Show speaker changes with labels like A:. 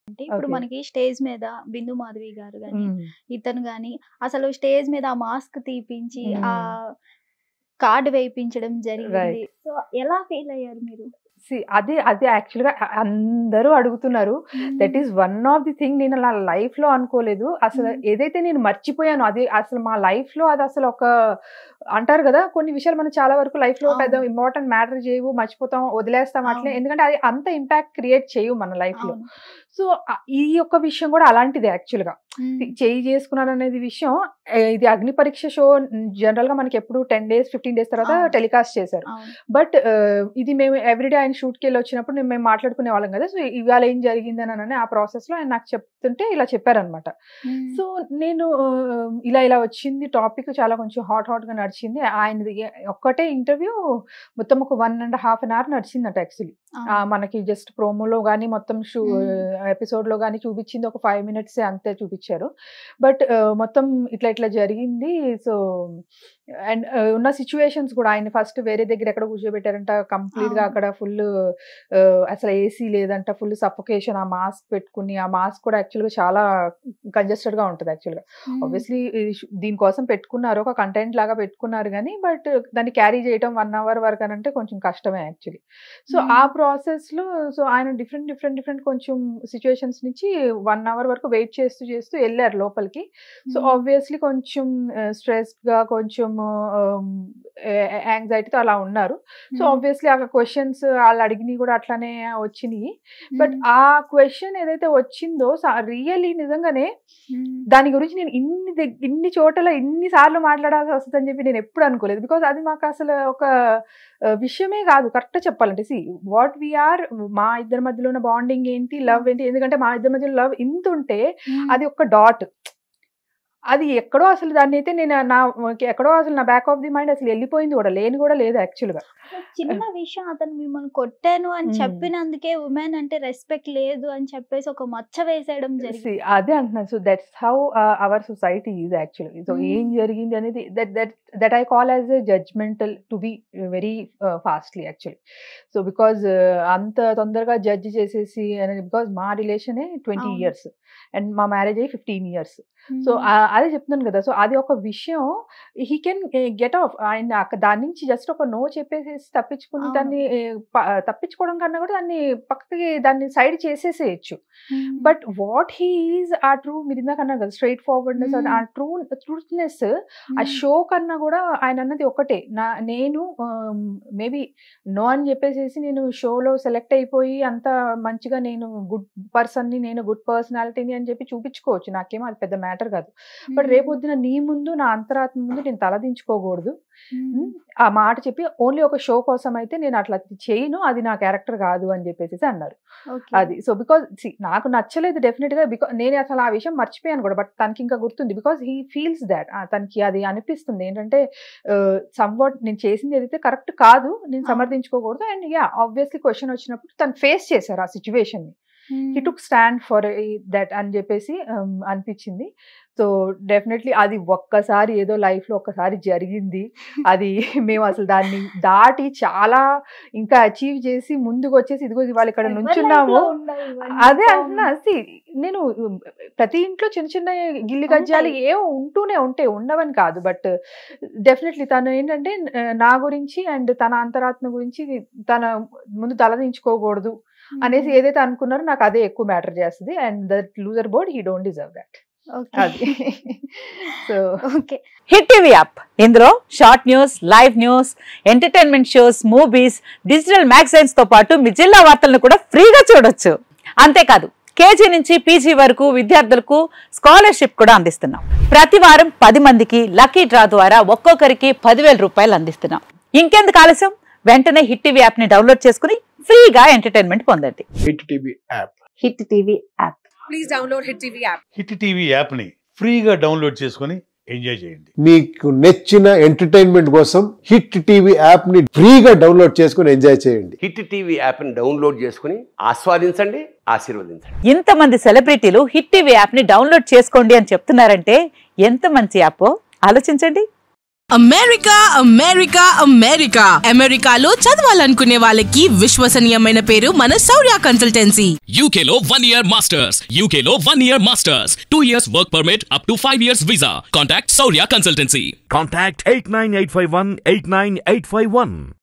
A: అంటే ఇప్పుడు
B: ఓకే.
A: మనకి స్టేజ్ మీద బిందు మాధవి గారు గాని,
B: హ్మ్.
A: ఇతను గాని అసలు స్టేజ్ మీద ఆ మాస్క్ తీపించి
B: హ్మ్.
A: కార్డ్ వేయించడం జరిగింది.
B: రైట్.
A: సో, ఎలా ఫీల్ అయ్యారు మీరు?
B: అది యాక్చువల్‌గా అందరూ అడుగుతున్నారు. That is one of the thing నేను నా లైఫ్‌లో అనుకోలేదు. అసలు
A: హ్మ్.
B: ఏదైతే నేను మర్చిపోయానో అది అసలు మా లైఫ్‌లో అది అసలు ఒక అంటారు గదా! కొన్ని విషయాలు మనం చాలా వరకు లైఫ్‌లో పెద్ద
A: అవును.
B: ఇంపార్టెంట్ మ్యాటర్ చేయవు. మర్చిపోతాం, వదిలేస్తాం అట్లే.
A: అవును.
B: ఎందుకంటే అది అంత ఇంపాక్ట్ క్రియేట్ చేయవు మన లైఫ్‌లో.
A: అవును.
B: సో, ఈ యొక్క విషయం గూడా అలాంటిదే యాక్చువల్‌గా.
A: హ్మ్.
B: చేయి చేసుకున్నాననేది విషయం ఇది అగ్ని పరీక్ష షో జనరల్‌గా మనకెప్పుడు 10 డేస్, 15 డేస్ తర్వాత
A: అవును.
B: టెలికాస్ట్ చేశారు.
A: అవును.
B: బట్ ఇది మేము ఎవ్రీడే ఆయన షూట్‌కెళ్ళొచ్చినప్పుడు మేము మాట్లాడుకునే వాళ్ళం గదా! సో, ఇవాళ ఏం జరిగిందనని ఆ ప్రాసెస్‌లో ఆయన నాకు చెప్తుంటే ఇలా చెప్పారనమాట.
A: హ్మ్.
B: సో, నేను ఇలా వచ్చింది టాపిక్ చాలా కొంచెం హాట్‌గా నడిచింది. ఆయనది ఒక్కటే ఇంటర్వ్యూ మొత్తం ఒక 1 ½ అవర్ నడిచిందట యాక్చువల్లీ.
A: అవును.
B: మనకి జస్ట్ ప్రోమోలో గాని మొత్తం
A: హ్మ్.
B: ఎపిసోడ్‌లో గాని చూపించింది ఒక 5 మినిట్సే అంతే చూపించారు. బట్ మొత్తం ఇట్లా జరిగింది. సో, అండ్ ఉన్న సిట్యుయేషన్స్ కూడా ఆయన ఫస్ట్ వేరే దగ్గర ఎక్కడ కూర్చోబెట్టారంట. కంప్లీట్‌గా
A: అవును.
B: అక్కడ ఫుల్లు అసలు ఏసీ లేదంట. Full suffocation. ఆ మాస్క్ పెట్టుకుని, ఆ మాస్క్ కూడా యాక్చువల్‌గా చాలా కంజెస్టెడ్‌గా ఉంటది యాక్చువల్‌గా.
A: హ్మ్.
B: ఆబ్వియస్లీ దీనికోసం పెట్టుకున్నారు. ఒక కంటెంట్ లాగా పెట్టుకున్నారు గానీ, బట్ దాన్ని క్యారీ చేయటం 1 అవర్ వరకనంటే కొంచెం కష్టమే యాక్చువల్లీ. సో, ఆ
A: హ్మ్.
B: ప్రాసెస్‌లో ఆయన డిఫరెంట్ కొంచెం సిట్యుయేషన్స్ నుంచి 1 అవర్ వరకు వెయిట్ చేస్తూ ఎళ్లారు లోపలికి. సో,
A: హ్మ్.
B: ఆబ్వియస్లీ కొంచెం స్ట్రెస్డ్‌గా కొంచెం ఆహ్, యాంగ్జైటీతో అలా ఉన్నారు. సో,
A: హ్మ్.
B: ఆబ్వియస్లీ ఆ క్వెషన్స్ ఆళ్ళు అడిగినయి గూడా అట్లానే వచ్చినియి. బట్
A: హ్మ్.
B: ఆ క్వెషన్ ఏదైతే వచ్చిందో రియల్లీ నిజంగానే
A: హ్మ్.
B: దాని గురించి నేను ఇన్ని చోట్ల ఇన్ని సార్లు మాట్లాడాల్సి వస్తదని చెప్పి నేను ఎప్పుడు అనుకోలేదు. బికాజ్ అది మాకసలు ఒక విషయమే గాదు కరెక్ట్‌గా చెప్పాలంటే. వాట్ వి ఆర్ మా ఇద్దరి మధ్యలో ఉన్న బాండింగ్ ఏంటి? లవ్ ఏంటి? ఎందుకంటే మా ఇద్దరి మధ్యలో లవ్ ఇంతుంటే
A: హ్మ్.
B: అది ఒక డాట్. అది ఎక్కడో అసలు దాన్నైతే నేను ఎక్కడో అసలు నా బ్యాక్ ఆఫ్ ది మైండ్ అసలు ఎళ్ళిపోయింది గూడా. లేని గూడా లేదు యాక్చువల్‌గా.
A: చిన్న విషయం అతను మిమ్మల్ని కొట్టాను అని
B: హ్మ్.
A: చెప్పినందుకే వుమెన్ అంటే రెస్పెక్ట్ లేదు అని చెప్పేసి ఒక మచ్చ వేసేయడం జరిగింది.
B: అదే అంటున్నాను. So, that's how our society is actually. So, ఏం
A: హ్మ్.
B: జరిగింది అనేది that I call as a judgmental to be very fastly actually. So, because అంత తొందరగా జడ్జ్ చేసేసి అనేది బికాజ్ మా రిలేషనే 20
A: అవును.
B: ఇయర్స్ అండ్ మా మ్యారేజ్ అయ్యి 15 ఇయర్స్. సో,
A: హ్మ్.
B: అదే చెప్తున్నాను గదా! సో, అది ఒక విషయం హి కెన్ గెట్ ఆఫ్. ఆయన దాని నుంచి జస్ట్ ఒక నో చెప్పేసేసి తప్పించుకుని
A: అవును.
B: దాన్ని తప్పించుకోవడం కన్నా గూడా పక్కకి దాన్ని సైడ్ చేసేసేయొచ్చు.
A: హ్మ్.
B: బట్ వాట్ హి ఈజ్ ఆ ట్రూ మీరిందాక అన్నారు కదా! స్ట్రెయిట్ ఫార్వర్డ్‌నెస్ ఆ
A: హ్మ్.
B: ట్రూత్‌నెస్ ఆ
A: హ్మ్.
B: షో కన్నా గూడా ఆయనన్నది ఒకటే. నేను మేబీ నో అని జెప్పేసేసి నేను షోలో సెలెక్ట్ అయిపోయి అంత మంచిగా నేను గుడ్ పర్సన్‌ని, నేను గుడ్ పర్సనాలిటీని అని జెప్పి చూపించుకోవచ్చు. నాకేమో అది పెద్ద మ్యాటర్ గాదు. బట్
A: హ్మ్.
B: రేపొద్దున నీ ముందు నా అంతరాత్మ ముందు నేను తలదించుకోగూడదు.
A: హ్మ్.
B: ఆ మాట చెప్పి ఓన్లీ ఒక షో కోసమయితే నేను అట్లా చేయను. అది నా క్యారెక్టర్ గాదు అని జెప్పేసేసి అన్నారు.
A: ఓకే.
B: అది. సో, బికాజ్ నాకు నచ్చలేదు డెఫినిట్‌గా. నేను అసలు ఆ విషయం మర్చిపోయాను గూడా. బట్ తనకింకా గుర్తుంది. Because he feels that. తనకి అది అనిపిస్తుంది. ఏంటంటే సమ్‌వాట్ నేను చేసింది ఏదైతే కరెక్ట్ కాదు. నేను
A: అవును.
B: సమర్థించుకోకూడదు. అండ్ ఆబ్వియస్లీ క్వెషన్ వచ్చినప్పుడు తను ఫేస్ చేశారు ఆ సిట్యుయేషన్‌ని. హి
A: హ్మ్.
B: టుక్ స్టాండ్ ఫర్ దట్ అని జెప్పేసి అనిపిచ్చింది. సో, డెఫినైట్‌లీ అది ఒక్కసారి ఏదో లైఫ్‌లో ఒక్కసారి జరిగింది. అది మేమసలు దాన్ని దాటి చాలా ఇంకా అచీవ్ చేసి ముందుకొచ్చేసి ఇదిగో ఇవాళ ఇక్కడ
A: ఎవరి
B: నుంచున్నాము.
A: లైఫ్‌లో ఉండవు ఇవన్నీ
B: అదే అంటున్నా.
A: కామన్.
B: నేను ప్రతి ఇంట్లో చిన్న చిన్న గిల్లి గజ్జాలు
A: ఉంటాయి.
B: ఏవో ఉంటూనే ఉంటాయి. ఉండవని కాదు. బట్ డెఫినైట్‌లీ తను ఏంటంటే నా గురించి అండ్ తన అంతరాత్మ గురించి తన ముందు తలదించుకోకూడదు అనేసి
A: హ్మ్.
B: ఏదైతే అనుకున్నారో నాకు అదే ఎక్కువ మ్యాటర్ చేస్తది. And that loser board he don't deserve that.
A: Okay.
B: అది. So,
A: okay.
C: Hit TV app ఇందులో short news, live news, entertainment shows, movies, digital magazines తో పాటు మీ జిల్లా వార్తలను కూడా ఫ్రీగా చూడొచ్చు. అంతేకాదు కేజీ నుంచి పీజీ వరకు విద్యార్థులకు స్కాలర్షిప్ కూడా అందిస్తున్నాం. ప్రతి వారం 10 మందికి లక్కీ డ్రా ద్వారా ఒక్కొక్కరికి 10,000 రూపాయలు అందిస్తున్నాం. ఇంకెందుకు ఆలస్యం, వెంటనే హిట్ టీవీ యాప్ ని డౌన్లోడ్ చేసుకుని ఫ్రీగా ఎంటర్టైన్మెంట్ పొందండి.
D: Hit TV app.
C: Hit TV app.
E: Please download hit TV app.
F: Hit TV యాప్ని ఫ్రీగా డౌన్లోడ్ చేసుకొని ఎంజాయ్ చేయండి.
D: మీకు నచ్చిన ఎంటర్టైన్మెంట్ కోసం హిట్ టీవీ యాప్ ని ఫ్రీగా డౌన్లోడ్ చేసుకొని ఎంజాయ్ చేయండి.
G: హిట్ టీవీ యాప్ని డౌన్లోడ్ చేసుకుని ఆస్వాదించండి, ఆశీర్వదించండి.
C: ఇంతమంది సెలబ్రిటీలు హిట్ టీవీ యాప్ ని డౌన్లోడ్ చేసుకోండి అని చెప్తున్నారంటే ఎంత మంచి యాపో ఆలోచించండి.
H: అమెరికా అమెరికా అమెరికా అమెరికాలో చదవాలనుకునే వాళ్ళకి విశ్వసనీయమైన పేరు మన శౌర్య కన్సల్టెన్సీ.
I: UK లో 1 year masters, UK లో 1 year masters, 2 years work permit up to 5 years visa. Contact Shaurya Consultancy.
J: Contact 89851 89851.